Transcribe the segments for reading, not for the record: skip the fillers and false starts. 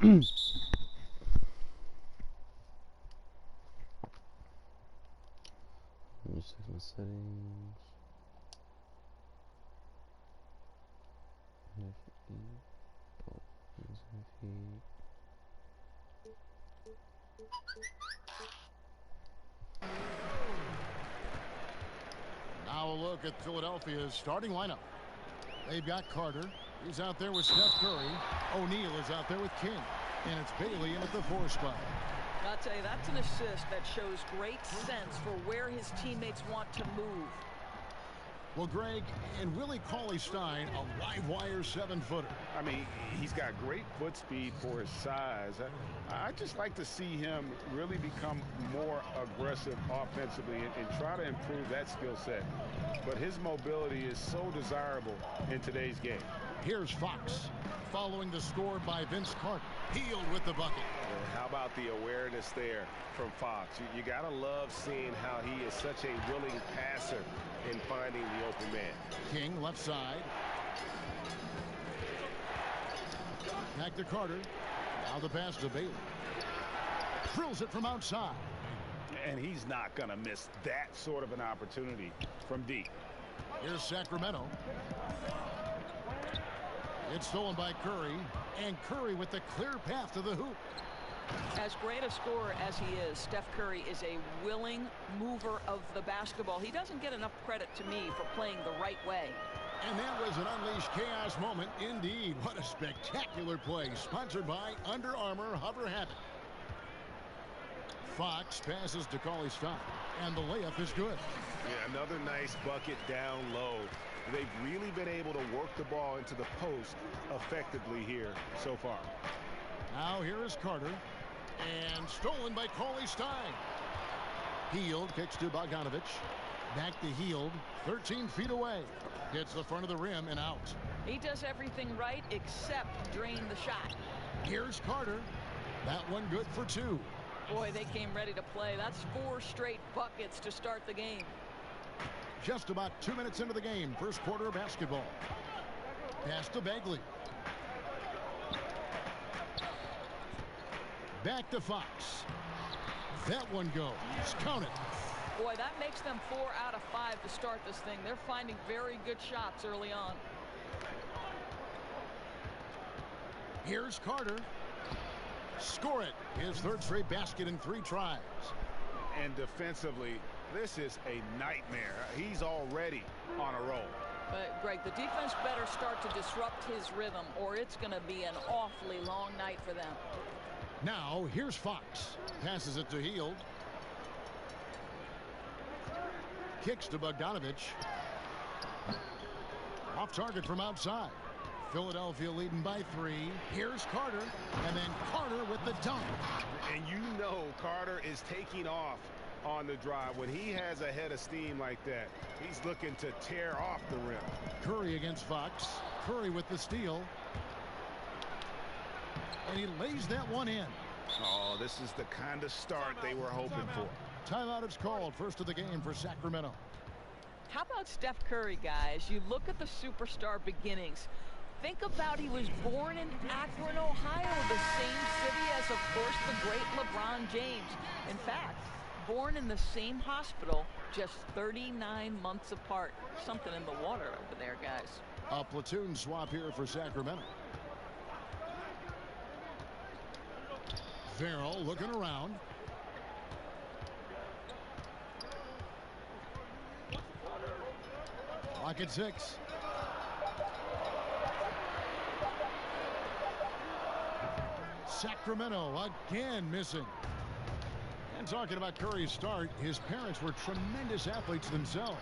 me check my settings. Now a look at Philadelphia's starting lineup. They've got Carter. He's out there with Steph Curry. O'Neal is out there with King. And it's Bailey in at the 4 spot. I'll tell you, that's an assist that shows great sense for where his teammates want to move. Well, Greg, and Willie Cauley-Stein, a live wire 7-footer. I mean, he's got great foot speed for his size. I just like to see him really become more aggressive offensively and try to improve that skill set. But his mobility is so desirable in today's game. Here's Fox following the score by Vince Carter. Healed with the bucket. Well, how about the awareness there from Fox? You got to love seeing how he is such a willing passer in finding the open man. King left side. Back to Carter. Now the pass to Bailey. Drills it from outside. And he's not going to miss that sort of an opportunity from deep. Here's Sacramento. It's stolen by Curry, and Curry with the clear path to the hoop. As great a scorer as he is, Steph Curry is a willing mover of the basketball. He doesn't get enough credit to me for playing the right way. And that was an unleashed chaos moment indeed. What a spectacular play, sponsored by Under Armour Hover Habit. Fox passes to Cauley-Stein, and the layup is good. Yeah, another nice bucket down low. They've really been able to work the ball into the post effectively here so far. Now here is Carter, and stolen by Cauley-Stein. Hield kicks to Bogdanovich. Back to Hield, 13 feet away. Hits the front of the rim and out. He does everything right except drain the shot. Here's Carter. That one good for 2. Boy, they came ready to play. That's 4 straight buckets to start the game. Just about 2 minutes into the game, first quarter of basketball. Pass to Bagley. Back to Fox. That one goes. Count it. Boy, that makes them 4 out of 5 to start this thing. They're finding very good shots early on. Here's Carter. Score it. His 3rd straight basket in 3 tries. And defensively, this is a nightmare. He's already on a roll. But, Greg, the defense better start to disrupt his rhythm, or it's going to be an awfully long night for them. Now, here's Fox. Passes it to Hield. Kicks to Bogdanovich. Off target from outside. Philadelphia leading by 3. Here's Carter. And then Carter with the dunk. And you know Carter is taking off on the drive. When he has a head of steam like that, he's looking to tear off the rim. Curry against Fox. Curry with the steal. And he lays that one in. Oh, this is the kind of start they were hoping for. Timeout is called. First of the game for Sacramento. How about Steph Curry, guys? You look at the superstar beginnings. Think about he was born in Akron, Ohio, the same city as, of course, the great LeBron James. In fact, born in the same hospital, just 39 months apart. Something in the water over there, guys. A platoon swap here for Sacramento. Farrell looking around. Clock at 6. Sacramento again missing. And talking about Curry's start, his parents were tremendous athletes themselves.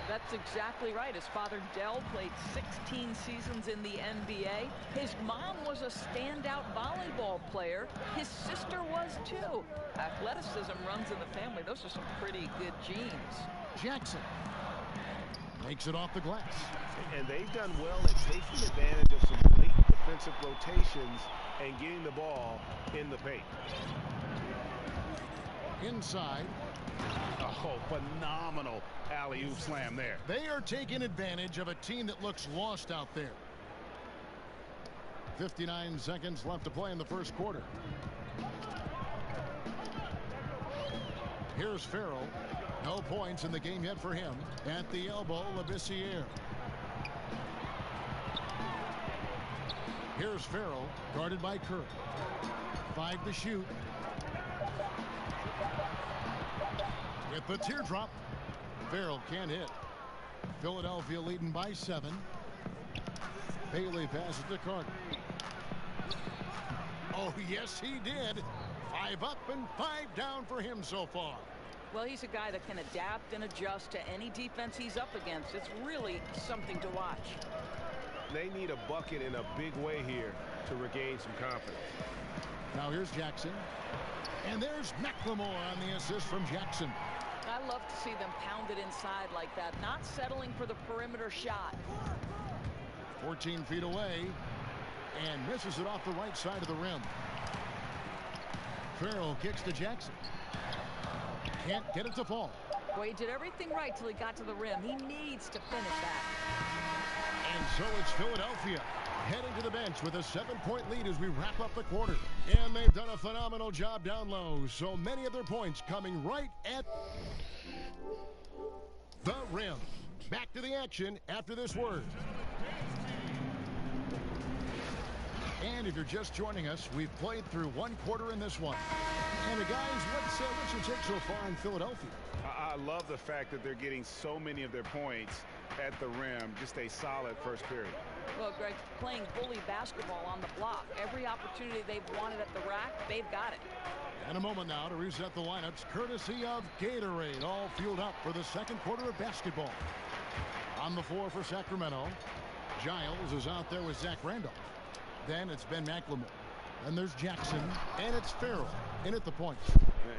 That's exactly right. His father, Dell, played 16 seasons in the NBA. His mom was a standout volleyball player. His sister was, too. Athleticism runs in the family. Those are some pretty good genes. Jackson makes it off the glass. And they've done well at taking advantage of some late defensive rotations and getting the ball in the paint. Inside. Oh, phenomenal alley-oop slam there. They are taking advantage of a team that looks lost out there. 59 seconds left to play in the first quarter. Here's Farrell. No points in the game yet for him. At the elbow, Labissiere. Here's Farrell, guarded by Curry. 5 to shoot. With the teardrop, Farrell can't hit. Philadelphia leading by 7. Bailey passes to Carter. Oh, yes, he did. 5 up and 5 down for him so far. Well, he's a guy that can adapt and adjust to any defense he's up against. It's really something to watch. They need a bucket in a big way here to regain some confidence. Now here's Jackson. And there's McLemore on the assist from Jackson. I love to see them pound it inside like that, not settling for the perimeter shot. 14 feet away, and misses it off the right side of the rim. Farrell kicks to Jackson. Can't get it to fall. Boy, he did everything right till he got to the rim. He needs to finish that. And so it's Philadelphia heading to the bench with a 7-point lead as we wrap up the quarter. And they've done a phenomenal job down low. So many of their points coming right at the rim. Back to the action after this word. And if you're just joining us, we've played through one quarter in this one. And guys, what's your take so far in Philadelphia? I love the fact that they're getting so many of their points at the rim. Just a solid first period. Well, Greg, playing bully basketball on the block. Every opportunity they've wanted at the rack, they've got it. And a moment now to reset the lineups, courtesy of Gatorade, all fueled up for the second quarter of basketball. On the floor for Sacramento, Giles is out there with Zach Randolph. Then it's Ben McLemore. And there's Jackson, and it's Farrell in at the point.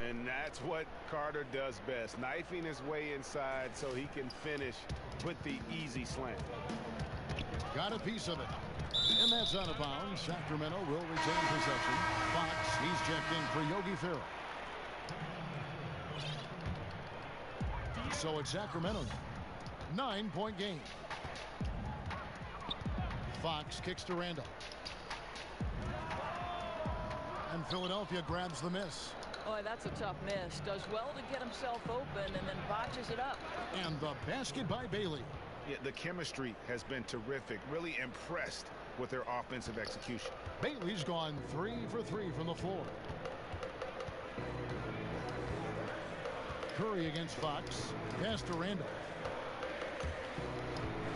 And that's what Carter does best, knifing his way inside so he can finish with the easy slam. Got a piece of it. And that's out of bounds. Sacramento will retain possession. Fox, he's checked in for Yogi Ferrell. So it's Sacramento. 9-point game. Fox kicks to Randall. And Philadelphia grabs the miss. Oh, that's a tough miss. Does well to get himself open and then botches it up. And the basket by Bailey. Yeah, the chemistry has been terrific. Really impressed with their offensive execution. Bailey's gone 3 for 3 from the floor. Curry against Fox. Pass to Randall.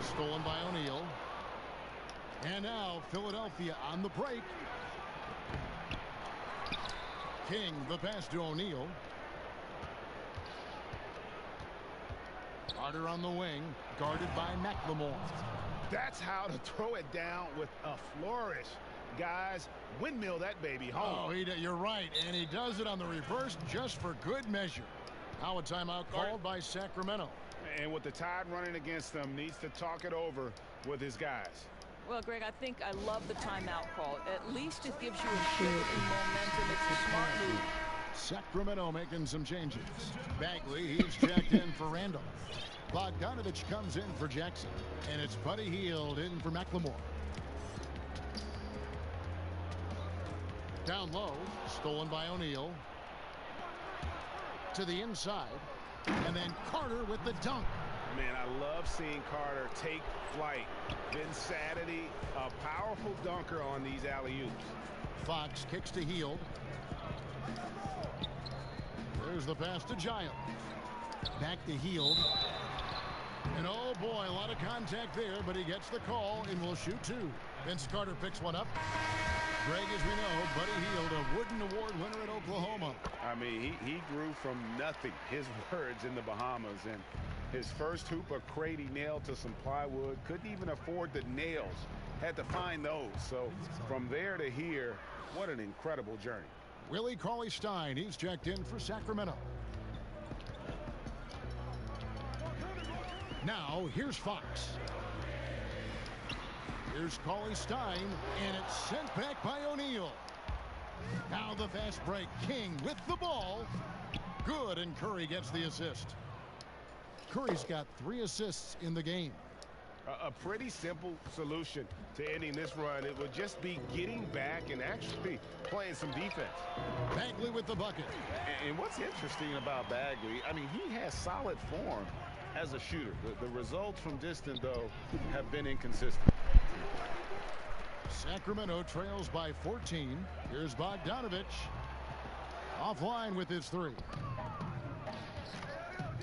Stolen by O'Neal. And now Philadelphia on the break. King, the pass to O'Neal. Carter on the wing, guarded by McLemore. That's how to throw it down with a flourish. Guys, windmill that baby home. Oh, you're right, and he does it on the reverse just for good measure. Now a timeout called by Sacramento. And with the Tide running against them, needs to talk it over with his guys. Well, Greg, I think I love the timeout call. At least it gives you a shift in momentum. It's a smart move. Sacramento making some changes. Bagley, he's checked in for Randall. Bogdanovich comes in for Jackson. And it's Buddy Hield in for McLemore. Down low, stolen by O'Neal. To the inside. And then Carter with the dunk. Man, I love seeing Carter take flight. Insanity, a powerful dunker on these alley-oops. Fox kicks to Hield. There's the pass to Giles. Back to Hield. And oh boy, a lot of contact there, but he gets the call and will shoot 2. Vince Carter picks one up. Greg, as we know, Buddy Hield, a Wooden Award winner at Oklahoma. I mean, he grew from nothing, his words, in the Bahamas. And his first hoop, a crate he nailed to some plywood. Couldn't even afford the nails. Had to find those. So from there to here, what an incredible journey. Willie Cauley-Stein, he's checked in for Sacramento. Now, here's Fox. Here's Cauley-Stein, and it's sent back by O'Neal. Now the fast break. King with the ball. Good, and Curry gets the assist. Curry's got 3 assists in the game. A pretty simple solution to ending this run. It would just be getting back and actually playing some defense. Bagley with the bucket. And what's interesting about Bagley, I mean, he has solid form as a shooter. The results from distance, though, have been inconsistent. Sacramento trails by 14. Here's Bogdanovich. Offline with his three.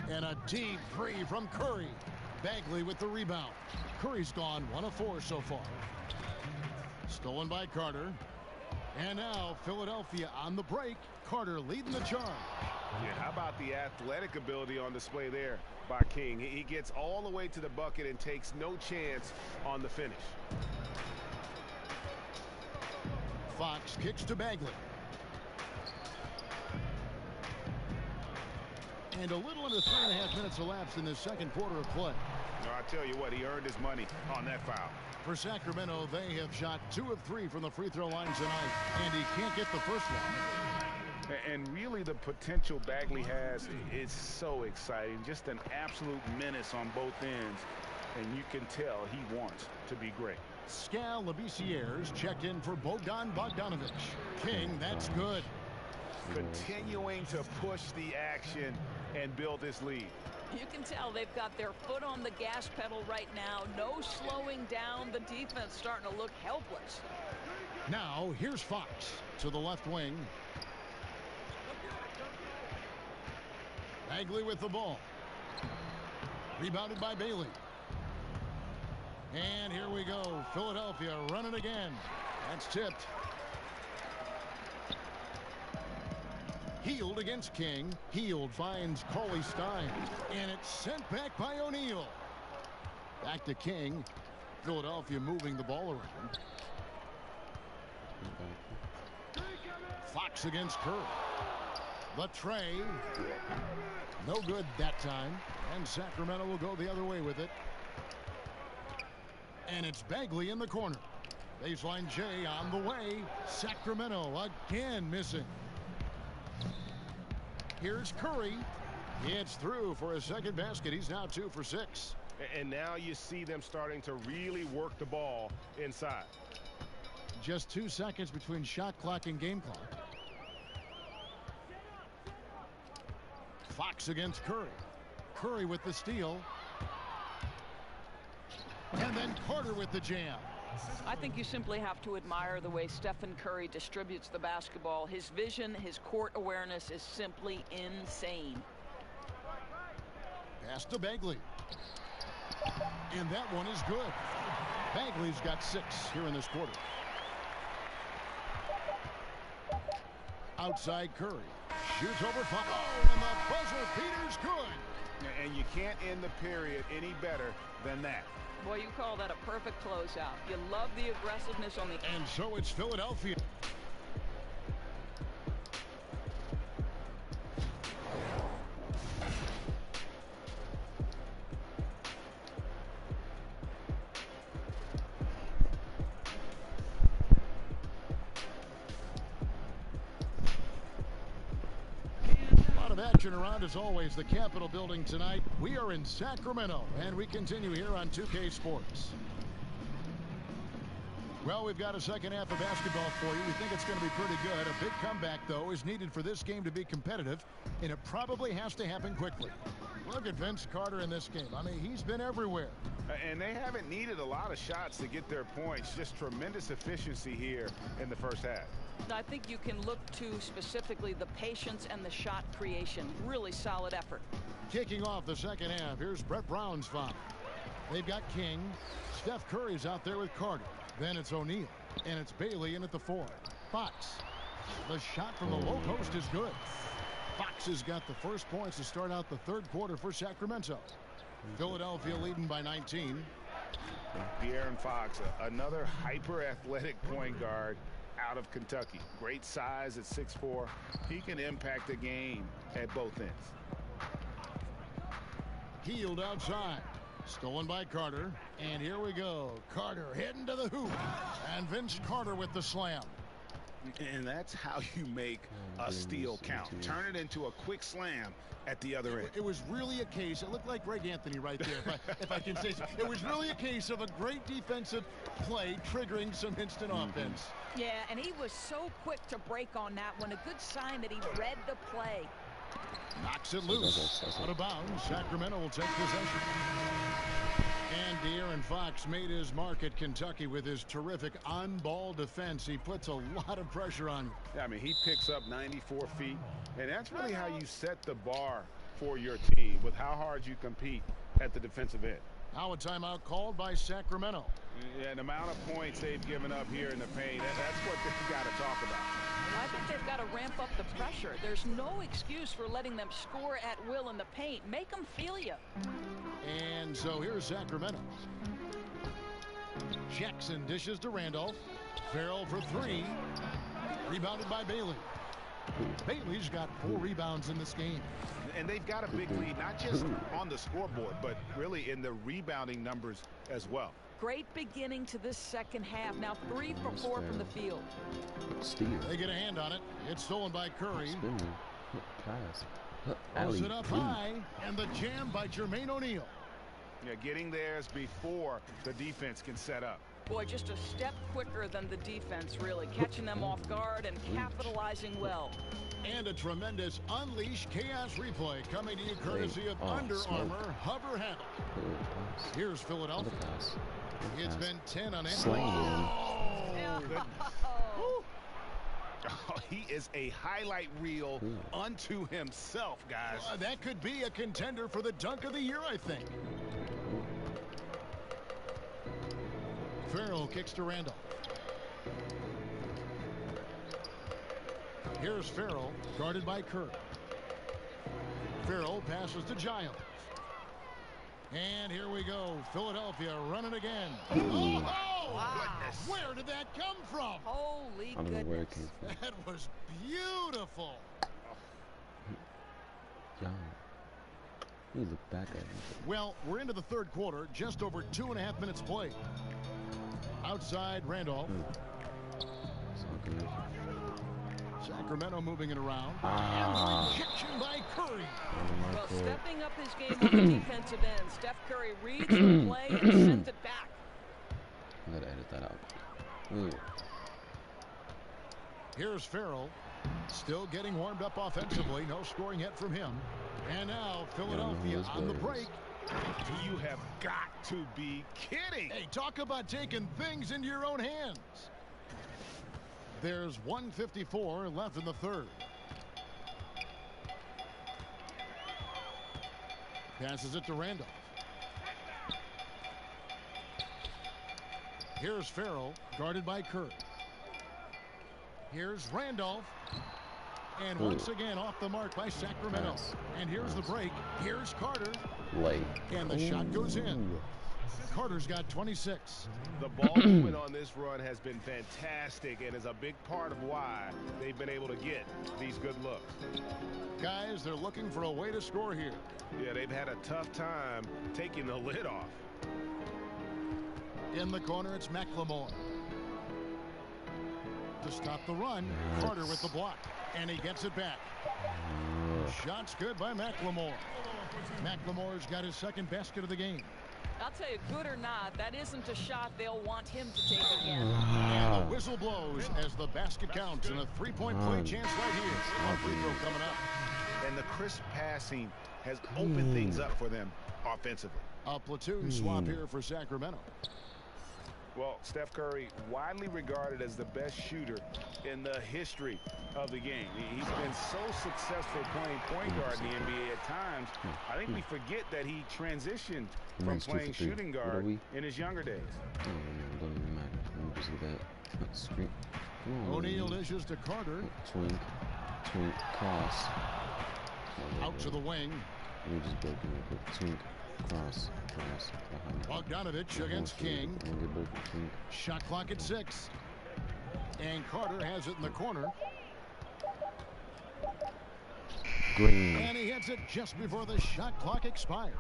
And a deep three from Curry. Bagley with the rebound. Curry's gone 1 of 4 so far. Stolen by Carter. And now Philadelphia on the break. Carter leading the charge. Yeah, how about the athletic ability on display there by King? He gets all the way to the bucket and takes no chance on the finish. Fox kicks to Bagley. And a little under 3.5 minutes elapsed in the second quarter of play. No, I tell you what, he earned his money on that foul. For Sacramento, they have shot 2 of 3 from the free throw line tonight, and he can't get the first one. And really the potential Bagley has is so exciting. Just an absolute menace on both ends. And you can tell he wants to be great. Skal Labissière's checked in for Bogdan Bogdanovich. King, that's good. Continuing to push the action and build this lead. You can tell they've got their foot on the gas pedal right now. No slowing down. The defense starting to look helpless. Now, here's Fox to the left wing. Bagley with the ball. Rebounded by Bailey. And here we go. Philadelphia running again. That's tipped. Healed against King. Healed finds Cauley Stein. And it's sent back by O'Neal. Back to King. Philadelphia moving the ball around. Fox against Curry. The tray. No good that time. And Sacramento will go the other way with it. And it's Bagley in the corner. Baseline J on the way. Sacramento again missing. Here's Curry. It's through for his second basket. He's now 2 for 6. And now you see them starting to really work the ball inside. Just 2 seconds between shot clock and game clock. Fox against Curry. Curry with the steal. And then Carter with the jam. I think you simply have to admire the way Stephen Curry distributes the basketball. His vision, his court awareness is simply insane. Pass to Bagley. And that one is good. Bagley's got 6 here in this quarter. Outside Curry. Shoots over Fox. Oh, and the buzzer beater's good. And you can't end the period any better than that. Boy, you call that a perfect closeout. You love the aggressiveness on the... And so it's Philadelphia. Action around as always the Capitol building tonight. We are in Sacramento and we continue here on 2K Sports. Well, we've got a second half of basketball for you. We think it's going to be pretty good. A big comeback, though, is needed for this game to be competitive, and it probably has to happen quickly. Look at Vince Carter in this game. I mean, he's been everywhere. And they haven't needed a lot of shots to get their points. Just tremendous efficiency here in the first half. I think you can look to specifically the patience and the shot creation. Really solid effort. Kicking off the second half, here's Brett Brown's foul. They've got King. Steph Curry's out there with Carter. Then it's O'Neal. And it's Bailey in at the 4. Fox. The shot from the low post is good. Fox has got the first points to start out the third quarter for Sacramento. Philadelphia leading by 19. De'Aaron Fox, another hyper-athletic point guard out of Kentucky. Great size at 6'4". He can impact the game at both ends. Healed outside. Stolen by Carter. And here we go. Carter heading to the hoop. And Vince Carter with the slam. And that's how you make a steal count. Turn it into a quick slam at the other end. It was really a case. It looked like Greg Anthony right there, if I can say so. It was really a case of a great defensive play triggering some instant offense. Yeah, and he was so quick to break on that one. A good sign that he read the play. Knocks it loose. Out of bounds. Sacramento will take possession. And De'Aaron Fox made his mark at Kentucky with his terrific on-ball defense. He puts a lot of pressure on you. Yeah, I mean, he picks up 94 feet, and that's really how you set the bar for your team, with how hard you compete at the defensive end. Now a timeout called by Sacramento. Yeah, the amount of points they've given up here in the paint, that's what they've got to talk about. I think they've got to ramp up the pressure. There's no excuse for letting them score at will in the paint. Make them feel you. And so here's Sacramento. Jackson dishes to Randolph. Farrell for three. Rebounded by Bailey. Bailey's got 4 rebounds in this game. And they've got a big lead, not just on the scoreboard, but really in the rebounding numbers as well. Great beginning to this second half. Now 3 for 4 from the field. Steal. They get a hand on it. It's stolen by Curry. Spinning. Pass. Throws it up high, and the jam by Jermaine O'Neal. Yeah, getting theirs before the defense can set up. Boy, just a step quicker than the defense, really. Catching them off guard and capitalizing well. And a tremendous Unleash Chaos replay coming to you courtesy of Under Armour Hover Handle. Here's Philadelphia. It's been 10 on entry. Oh, he is a highlight reel unto himself, guys. That could be a contender for the dunk of the year, I think. Farrell kicks to Randall. Here's Farrell, guarded by Kerr. Farrell passes to Giles. And here we go. Philadelphia running again. Oh, wow. Where did that come from? Holy I don't know goodness. where it came from. That was beautiful. Young. You look back at him. Well, we're into the third quarter. Just over 2.5 minutes played. Outside, Randolph. It's all good. Sacramento moving it around. And rejection by Curry. Well, stepping up his game on the defensive end. Steph Curry reads the play and sends it back. I gotta edit that out. Ooh. Here's Farrell. Still getting warmed up offensively. No scoring yet from him. And now Philadelphia on the break. You have got to be kidding. Hey, talk about taking things into your own hands. There's 1:54 left in the third. Passes it to Randolph. Here's Farrell, guarded by Kerr. Here's Randolph. And once again off the mark by Sacramento. And here's the break. Here's Carter. Late. And the shot goes in. Carter's got 26. The ball movement on this run has been fantastic and is a big part of why they've been able to get these good looks. Guys, they're looking for a way to score here. Yeah, they've had a tough time taking the lid off. In the corner, it's McLemore. To stop the run, Carter with the block. And he gets it back. Shot's good by McLemore. McLemore's got his second basket of the game. I'll tell you, good or not, that isn't a shot they'll want him to take again. And the whistle blows as the basket counts, and a three-point play chance right here. One free throw coming up. And the crisp passing has opened things up for them offensively. A platoon swap here for Sacramento. Well, Steph Curry, widely regarded as the best shooter in the history of the game. He's been so successful playing point guard in the NBA at times. I think we forget that he transitioned from playing shooting guard in his younger days. Don't even matter. Let me just look at screen. O'Neal dishes to Carter. Twink, cross. Out to the wing. Let me just break it real quick. Twink, cross. Bogdanovich against King. Shot clock at 6. And Carter has it in the corner. Green. And he hits it just before the shot clock expires.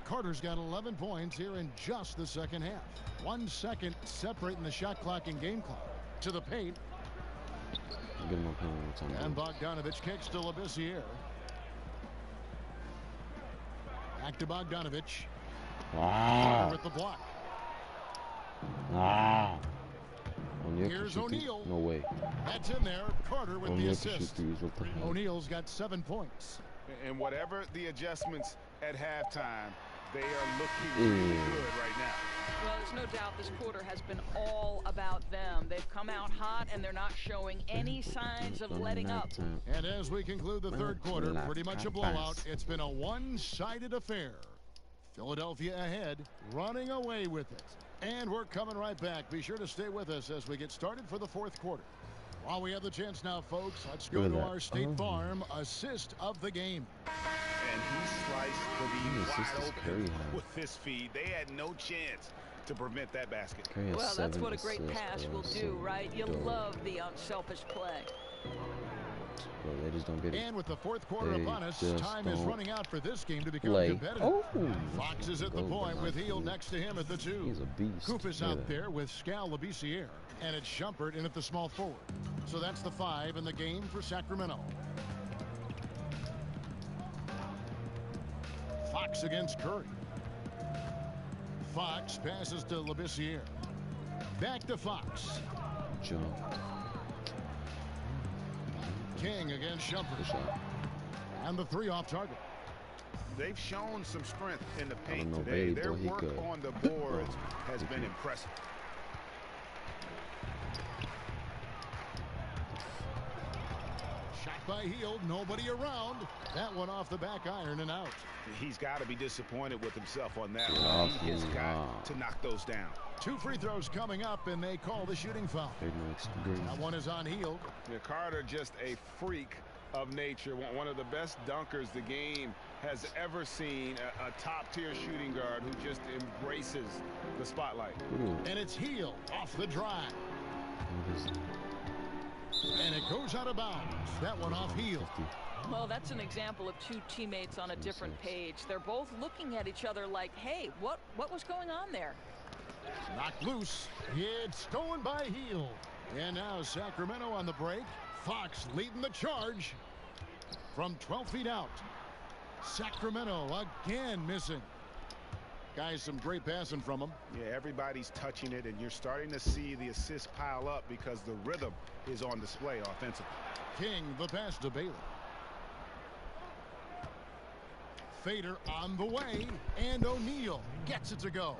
Carter's got 11 points here in just the second half. 1 second separating the shot clock and game clock. To the paint. Get him up here one time. And Bogdanovich kicks to Labissiere. Back to Bogdanovich. Ah. With the block. Ah. Here's O'Neal. No way. That's in there. Carter with the assist. O'Neal's got 7 points. And whatever the adjustments at halftime, they are looking really good right now. Well, there's no doubt this quarter has been all about them. They've come out hot, and they're not showing any signs of letting up. And as we conclude the third quarter, pretty much a blowout. It's been a one-sided affair. Philadelphia ahead, running away with it. And we're coming right back. Be sure to stay with us as we get started for the fourth quarter. While we have the chance now, folks, let's go to our State Farm assist of the game. And he sliced the wide open with his feed. They had no chance to prevent that basket. Well, that's what a great pass will do, right? You love the unselfish play. Bro, they just don't get it. And with the fourth quarter upon us, time is running out for this game to become competitive. Oh. Fox is at the point with Hield next to him at the 2. He's a beast. Coop is out there with Scal Labissiere. And it's Shumpert in at the small forward. So that's the 5 in the game for Sacramento. Fox against Curry. Fox passes to Labissiere. Back to Fox. Jump. King against Shumpert. And the 3 off target. They've shown some strength in the paint today. Bailey, their boy, work on the boards has been impressive. Shot by Hield, nobody around. That one off the back iron and out. He's got to be disappointed with himself on that one. He has got to knock those down. 2 free throws coming up, and they call the shooting foul. That one is on Hield. Carter, just a freak of nature. One of the best dunkers the game has ever seen. A top-tier shooting guard who just embraces the spotlight. And it's Hield off the drive. And it goes out of bounds. That one off Hield. Well, that's an example of 2 teammates on a different page. They're both looking at each other like, hey, what was going on there? Knocked loose. It's stolen by Hield. And now Sacramento on the break. Fox leading the charge from 12 feet out. Sacramento again missing. Guys, some great passing from them. Yeah, everybody's touching it, and you're starting to see the assists pile up because the rhythm is on display offensively. King, the pass to Bailey. Fader on the way, and O'Neal gets it to go.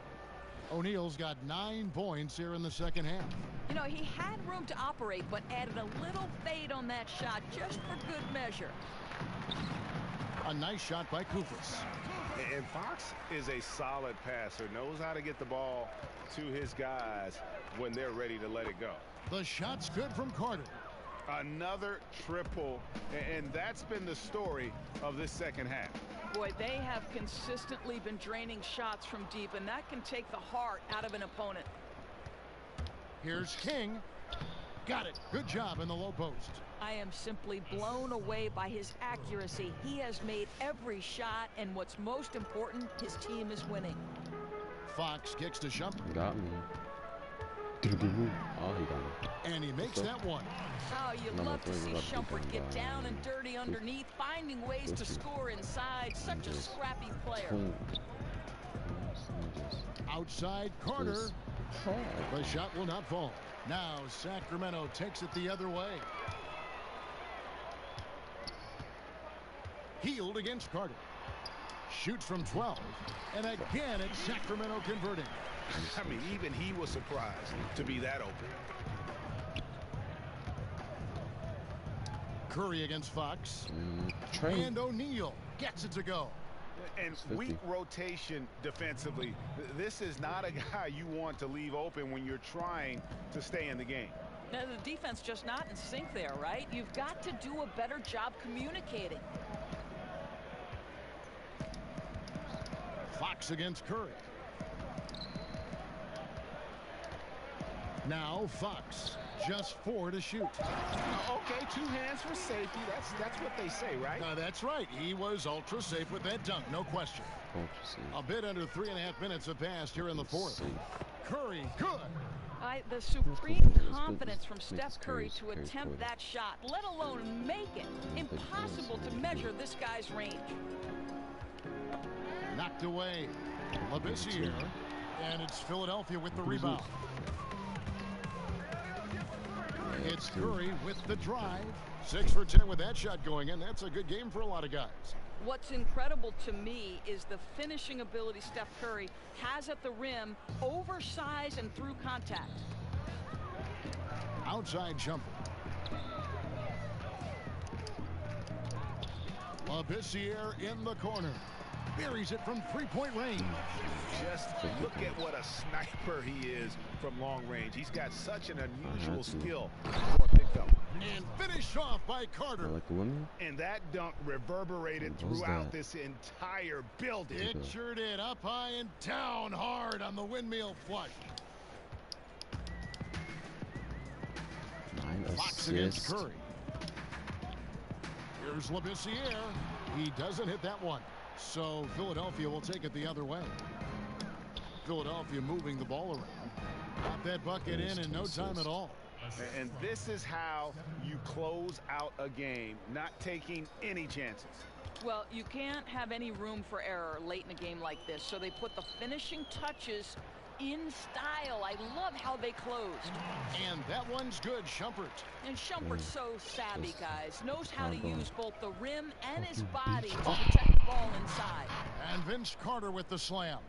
O'Neal's got 9 points here in the second half. You know, he had room to operate, but added a little fade on that shot just for good measure. A nice shot by Koufos. And Fox is a solid passer, knows how to get the ball to his guys when they're ready to let it go. The shot's good from Carter. Another triple, and that's been the story of this second half. Boy, they have consistently been draining shots from deep, and that can take the heart out of an opponent. Here's King. Got it. Good job in the low post. I am simply blown away by his accuracy. He has made every shot, and what's most important, his team is winning. Fox kicks to Shumpert. Got me. Oh, he got me. And he makes that one. Oh, you love to see Shumpert get down and dirty underneath, finding ways to score inside. Such a scrappy player. Outside Carter. The shot will not fall. Now Sacramento takes it the other way. Hield against Carter. Shoots from 12. And again, it's Sacramento converting. I mean, even he was surprised to be that open. Curry against Fox. And O'Neal gets it to go. And weak rotation defensively. This is not a guy you want to leave open when you're trying to stay in the game. Now, the defense just not in sync there, right? You've got to do a better job communicating. Fox against Curry. Now Fox, just 4 to shoot. Okay, 2 hands for safety. That's what they say, right? That's right. He was ultra safe with that dunk, no question. A bit under 3.5 minutes have passed here in the fourth. Curry, good. The supreme Let's confidence from make Steph this Curry to carries attempt forward. that shot, let alone make it. Impossible to measure this guy's range. Knocked away. Labissiere. And it's Philadelphia with the rebound. It's Curry with the drive. 6 for 10 with that shot going in. That's a good game for a lot of guys. What's incredible to me is the finishing ability Steph Curry has at the rim, oversized and through contact. Outside jumper. Labissiere in the corner. Buries it from three-point range. Just look at what a sniper he is from long range. He's got such an unusual skill for a pickup. And finished off by Carter. Like the women? And that dunk reverberated throughout this entire building. It sure did. Up high and down hard on the windmill flush. 9 Blocks against assists. Curry. Here's Labissiere. He doesn't hit that one. So Philadelphia will take it the other way. Philadelphia moving the ball around. Got that bucket in no time at all. And this is how you close out a game, not taking any chances. Well, you can't have any room for error late in a game like this, so they put the finishing touches in style. I love how they closed. And that one's good, Shumpert. And Shumpert's so savvy, guys. Knows how to use both the rim and his body to protect the ball inside. And Vince Carter with the slam.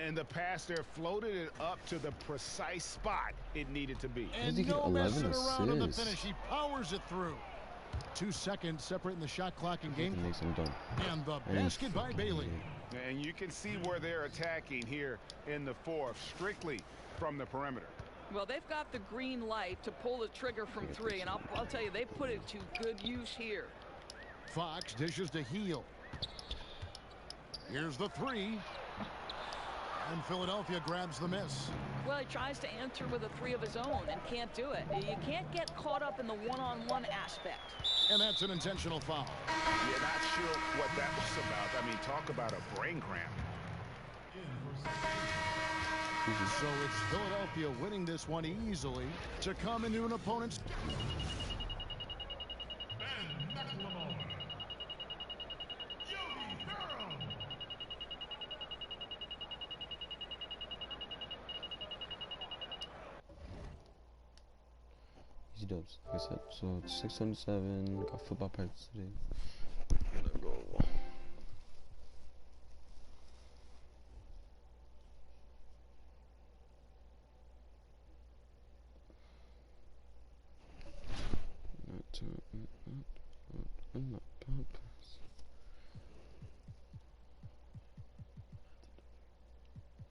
And the pass there floated it up to the precise spot it needed to be. And no messing around on the finish. He powers it through. 2 seconds separating the shot clock and game. And the basket by Bailey. And you can see where they're attacking here in the fourth, strictly from the perimeter. Well, they've got the green light to pull the trigger from 3, and I'll tell you, they put it to good use here. Fox dishes to Heel. Here's the 3. And Philadelphia grabs the miss. Well, he tries to answer with a 3 of his own and can't do it. You can't get caught up in the one-on-one aspect. And that's an intentional foul. You're not sure what that was about. I mean, talk about a brain cramp. So it's Philadelphia winning this one easily to come into an opponent's. Easy dubs, like I said. So it's 6:27. Got football practice today. Gonna go.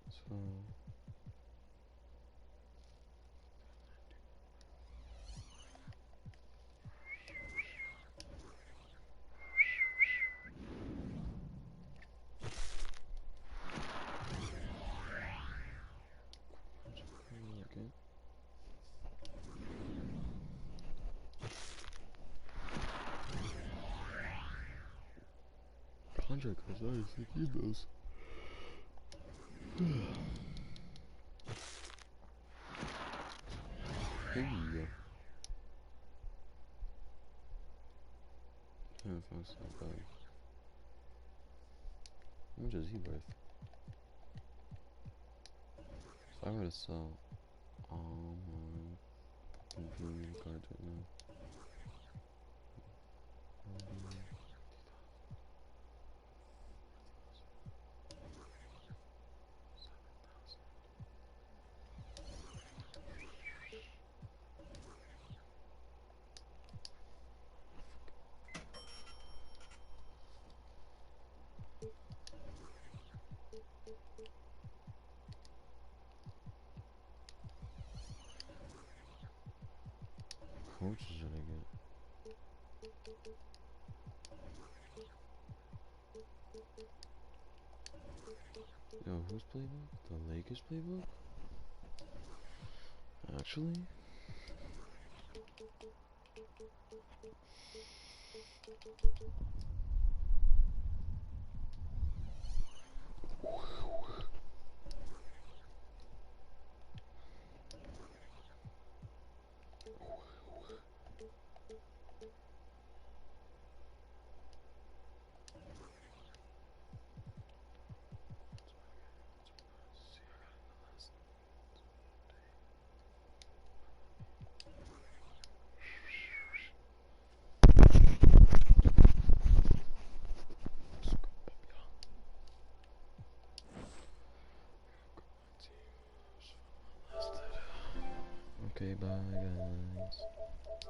So. Contract cards, nice. I keep those. Hey. Trying to find some bag. How much is he worth? If I were to sell all my premium cards right now. Coaches should I get? Yo, whose playbook? The Lakers playbook? Actually? Okay, bye guys.